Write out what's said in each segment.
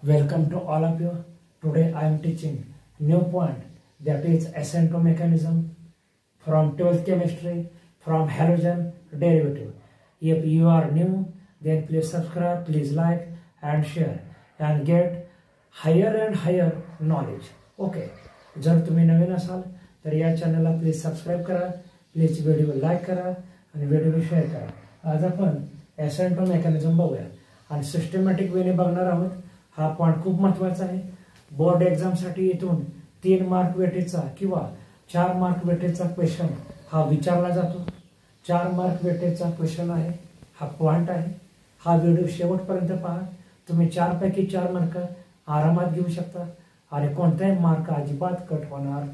Welcome to all of you. Today I am teaching new point, that is SN2 mechanism from 12th chemistry from halogen derivative. If you are new, then please subscribe, please like and share and get higher and higher knowledge. Okay. जर तुम्ही नवीन असाल तर या चॅनलला please subscribe करा, please video like करा आणि video share करा. आज आपण SN2 मेकॅनिझम बघूया आणि सिस्टमॅटिक वेने बघणार आहोत. हा पॉइंट खूप महत्त्वाचा आहे. बोर्ड एक्झामसाठी इथून 3 मार्क वेटेचा किंवा 4 मार्क वेटेचा क्वेश्चन हा विचारला जातो. 4 मार्क वेटेचा क्वेश्चन आहे, हा पॉइंट आहे. हा व्हिडिओ शेवटपर्यंत पहा. तुम्ही 4 पैकी 4 मार्क आरामात घेऊ शकता आणि कोणताही मार्क अजिबात कट होणार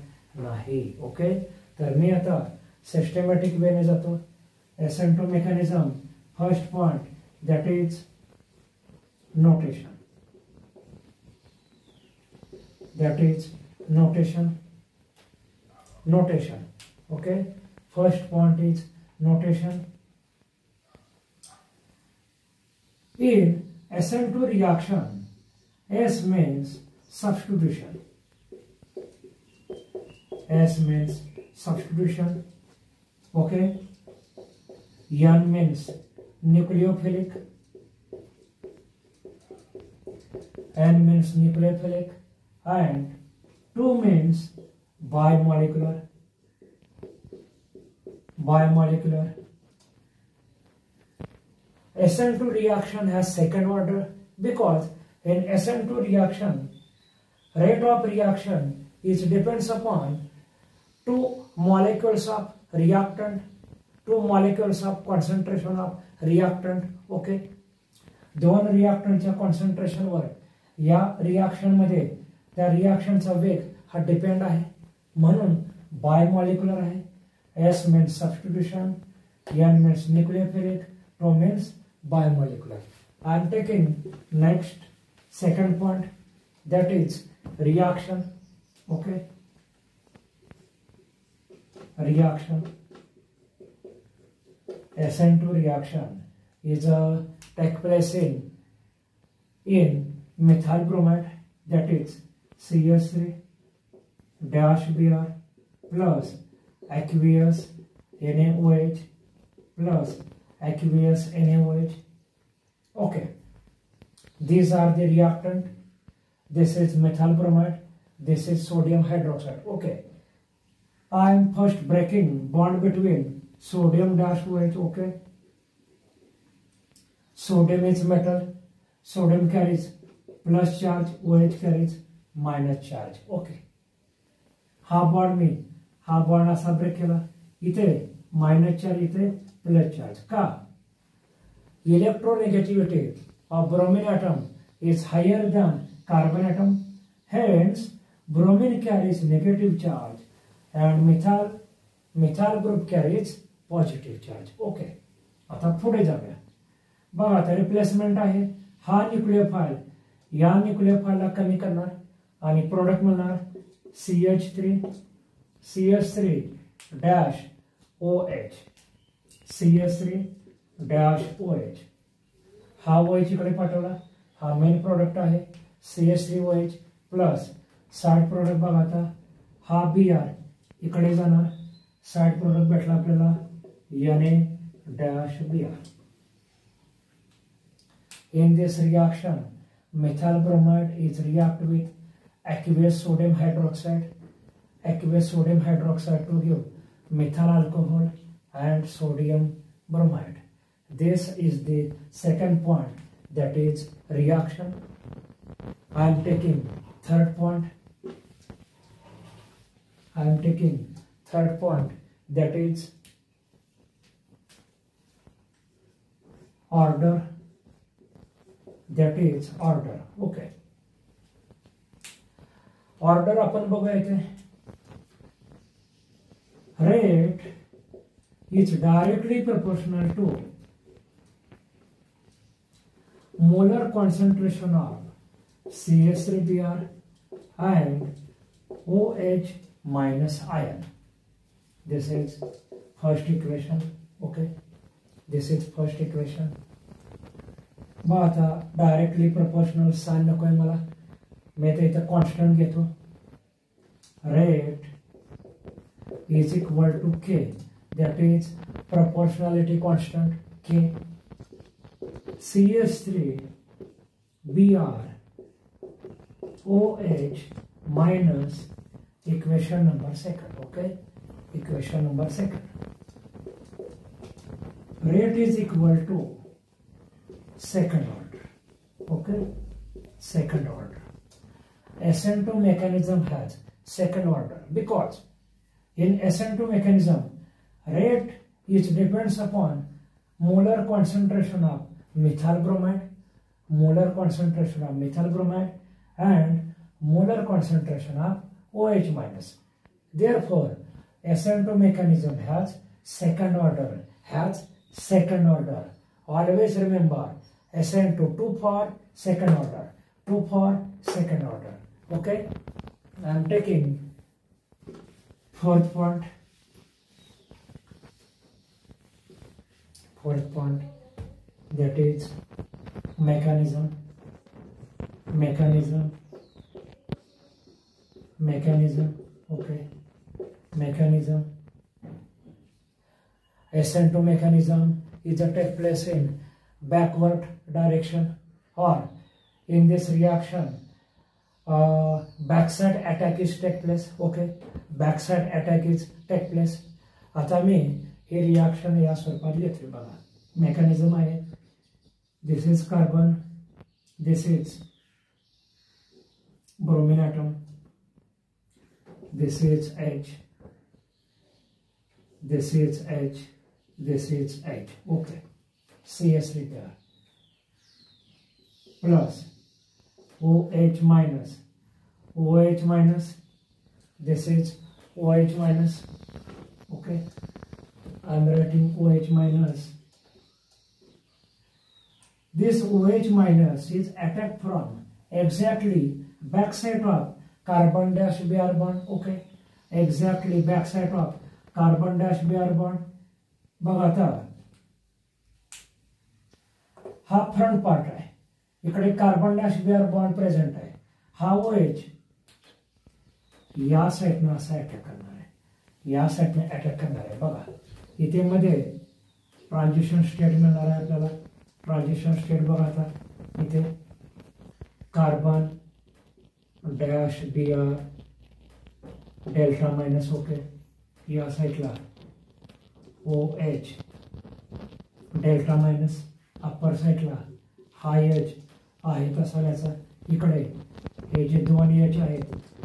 नाही. ओके, तर मी आता सिस्टमॅटिक वेने जातो. SN2 mechanism first point, that is notation. That is notation. Okay, first point is notation. In SN2 reaction, S means substitution. S means substitution. Okay, N means nucleophilic. N means nucleophilic and 2 means bimolecular. SN2 reaction has second order because in SN2 reaction, rate of reaction is depends upon 2 molecules of reactant, 2 molecules of concentration of reactant. Okay, 2 रिएक्टंटच्या concentration वर या reaction मध्ये त्या रिएक्शनचा वेग हा depend आहे, म्हणून बायमॉलिक्युलर आहे. S means substitution, N means nucleophilic, 2 means bimolecular. I am taking next second point, that is reaction. Okay, reaction. SN2 reaction is take place in methyl bromide, that is CH3 dash Br plus aqueous NaOH plus aqueous NaOH. Okay, these are the reactant. This is methyl bromide, this is sodium hydroxide. Okay, I am first breaking bond between sodium dash OH. Okay, sodium is metal, sodium carries plus charge, OH carries minus charge. Okay, हा bond असा break केला, इथे minus charge, इथे plus charge. का? Electronegativity of bromine atom is higher than carbon atom, hence bromine carries negative charge and methyl group carries positive charge. Okay, आता पुढे जाऊया. बघा, आता रिप्लेसमेंट आहे. हा न्यूक्लियोफाइल या न्यूक्लियोफाइलला कमी करणार आणि प्रोडक्ट मिळणार CH3 dash OH. CH3 dash OH. हा OH इकडे पाठवला, हा मेन प्रोडक्ट आहे. CH3OH प्लस साइड प्रोडक्ट बघा, आता हा Br इकडे जाणार, साइड प्रोडक्ट भेटला आपल्याला Na dash Br. In this reaction, methyl bromide is react with aqueous sodium hydroxide to give methyl alcohol and sodium bromide. This is the second point, that is reaction. I am taking third point. That is order. Okay, order आपण बघूया. इथे rate is directly proportional to molar concentration of CH3Br and OH minus ion. This is first equation. Okay, this is first equation. मग आता directly proportional sign नको आहे मला, मी आता इथं constant घेतो. रेट इज इक्वल टू के, that is proportionality constant K. CH3 Br OH minus equation number second. Okay, equation number second. Rate is equal to second order. Okay, second order. SN2 mechanism has second order because in SN2 mechanism rate it depends upon molar concentration of methyl bromide, molar concentration of methyl bromide, and molar concentration of OH minus. Therefore, SN2 mechanism has second order. Always remember SN2 2 for second order, 2 for second order. Okay, I am taking fourth point. Fourth point, that is mechanism. Okay, mechanism. SN2 mechanism is a take place in backward direction, or in this reaction backside attack is take place. Okay, backside attack is take place. आता मी हे reaction या स्वरूपात घेतले बघा. Mechanism आहे, this is carbon, this is bromine atom, this is H, this is H, this is H. Okay, CH3 there plus OH minus, this is OH minus. Okay, I am writing OH minus. This OH minus is attacked from exactly backside of carbon dash Br bond. Okay, exactly backside of carbon dash Br bond. बघा आता हा front part आहे, इकडे carbon dash Br bond present आहे. हा OH या साईडनं असा अटॅक करणार आहे, या साईडने अटॅक करणार आहे. बघा इथे मध्ये ट्रान्झिशन स्टेट मिळणार आहे आपल्याला. ट्रान्झिशन स्टेट बघा आता इथे carbon dash Br delta minus. Okay, या साईडला OH डेल्टा मायनस, अप्पर साईडला हा H आहे तसा याचा. इकडे हे जे दोन H आहेत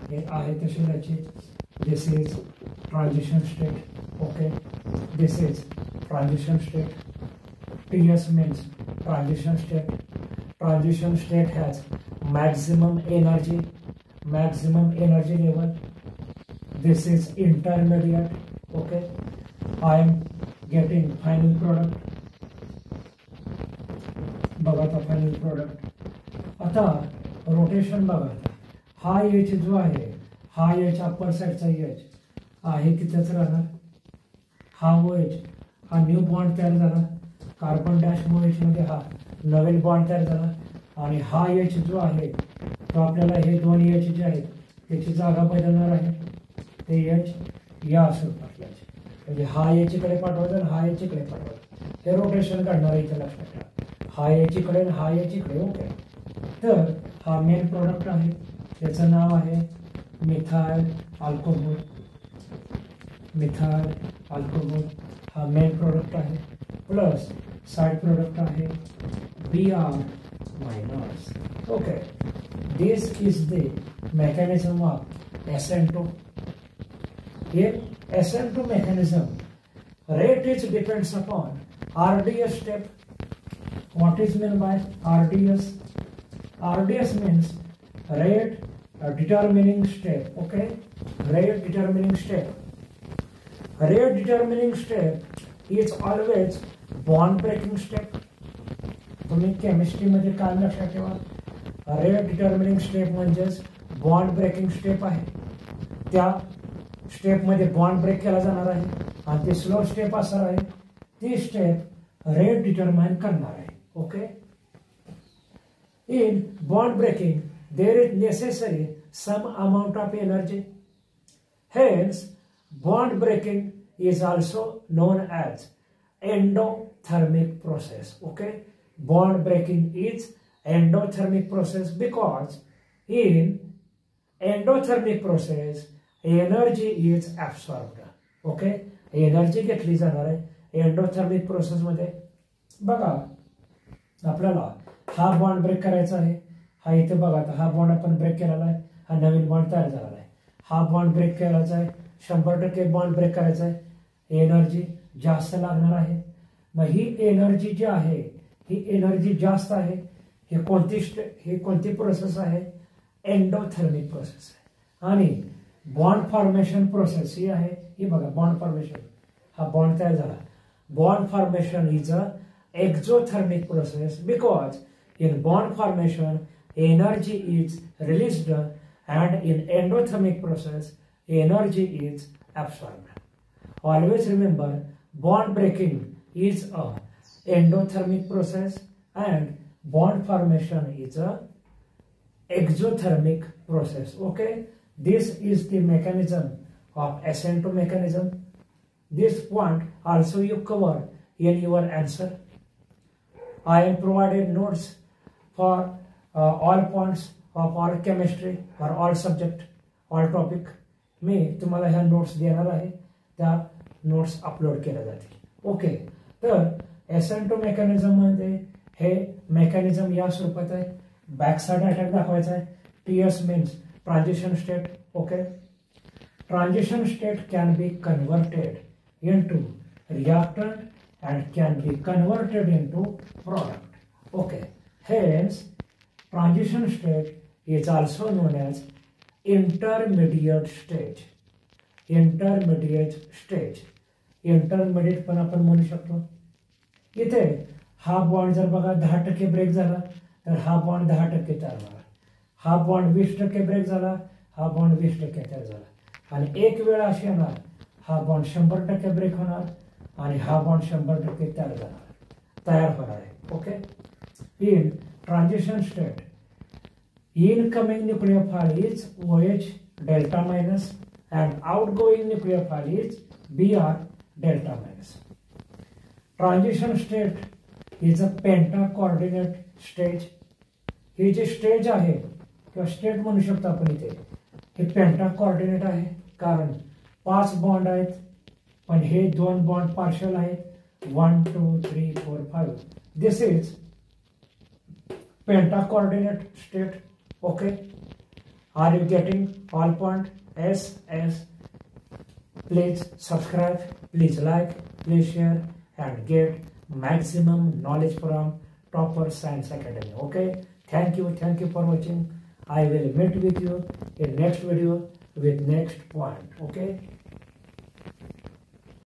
हे आहे तसे याचे. This is transition state. Okay, this is transition state. TS means transition state. Transition state has maximum energy level. This is intermediate. Okay, I am getting final product. बघा आता फायनल प्रोडक्ट. आता rotation बघा, हा H जो आहे हा H upper साईडचा H आहे तिथेच राहणार. हा OH हा न्यू बॉन्ड तयार झाला, कार्बन डॅश OH मध्ये हा नवीन बॉन्ड तयार झाला. आणि हा H जो आहे तो आपल्याला हे दोन H जे आहेत त्याची जागा बदलणार आहे. ते H या स्वरूपात घ्यायचे, म्हणजे हा H इकडे पाठवायचा आणि हा H इकडे पाठवायचा. हे रोटेशन काढणार आहे, इथे लक्षात ठेवा. हा H इकडे आणि हा H इकडे. ओके, तर हा मेन प्रोडक्ट आहे, त्याचं नाव आहे मिथाइल अल्कोहोल. हा मेन प्रोडक्ट आहे, प्लस साइड प्रोडक्ट आहे Br minus. Okay, this is the mechanism of SN2. In SN2 mechanism, rate is depends upon RDS step. What is meant by RDS? RDS means rate determining step. Okay, rate determining step. Rate determining step is always bond breaking step. तुम्ही chemistry मध्ये काय लक्षात ठेवा, rate determining step म्हणजेच bond breaking step आहे. त्या step मध्ये bond break केला जाणार आहे आणि ती स्लो स्टेप असणार आहे. ती स्टेप रेट डिटर्माइन करणार आहे. Okay, In bond breaking, there is necessary some amount of energy. Hence, bond breaking is also known as endothermic process. Okay, bond breaking is endothermic process because in endothermic process energy is absorbed. Okay, energy घेतली जाणार आहे endothermic process मध्ये. बघा आपल्याला हा bond break करायचा आहे. हा इथे बघा आता हा बॉन्ड आपण ब्रेक केलेला आहे. हा नवीन बॉन्ड तयार झालेला आहे. हा बॉन्ड ब्रेक करायचा आहे. 100% बॉन्ड ब्रेक करायचा आहे. एनर्जी जास्त लागणार आहे. मग ही एनर्जी जी आहे ही एनर्जी जास्त आहे. ही कोणती प्रोसेस आहे? एंडोथर्मिक प्रोसेस आहे. आणि बॉन्ड फॉर्मेशन प्रोसेस ही आहे. ही बघा बॉन्ड फॉर्मेशन, हा बॉन्ड तयार झाला. Bond formation is a exothermic process because in bond formation energy is released and in endothermic process energy is absorbed. Always remember bond breaking is a endothermic process and bond formation is a exothermic process. Okay, this is the mechanism of SN2 mechanism. This point also you cover in your answer. I have provided notes for all points of all chemistry or all subject, all topic. मी तुम्हाला ह्या notes देणार आहे. त्या notes upload केल्या जातील. Okay, तर SN2 mechanism मध्ये हे mechanism या स्वरूपात आहे. बॅक साइड अटॅक दाखवायचा आहे. TS means transition state. Okay, transition state can be converted into reactant and can be converted into product. Okay, hence transition state is also known as intermediate stage. Intermediate stage, intermediate पण आपण म्हणू शकतो. इथे हा bond जर बघा 10% break झाला तर हा बॉन्ड 10% तयार झाला. हा बॉन्ड 20% ब्रेक झाला, हा बॉन्ड 20% तयार झाला. आणि एक वेळ अशी येणार हा बॉन्ड 100% ब्रेक होणार आणि हा बॉन्ड 100% तयार होणार आहे. Okay, in transition state incoming nucleophile is OH delta minus and outgoing nucleophile is Br delta minus. Transition state is a pentacoordinate stage. ही जी स्टेज आहे किंवा स्टेट म्हणू शकतो आपण इथे, हे पेंटाकोऑर्डिनेट आहे कारण 5 बॉन्ड आहेत पण हे 2 बॉन्ड पार्शियल आहेत. 1 2 3 4 5. This is pentacoordinate state. Okay, are you getting all point? Yes. Please subscribe, please like, please share and get maximum knowledge from Topper Science Academy. Okay, thank you for watching. I will meet with you in next video with next point. Okay.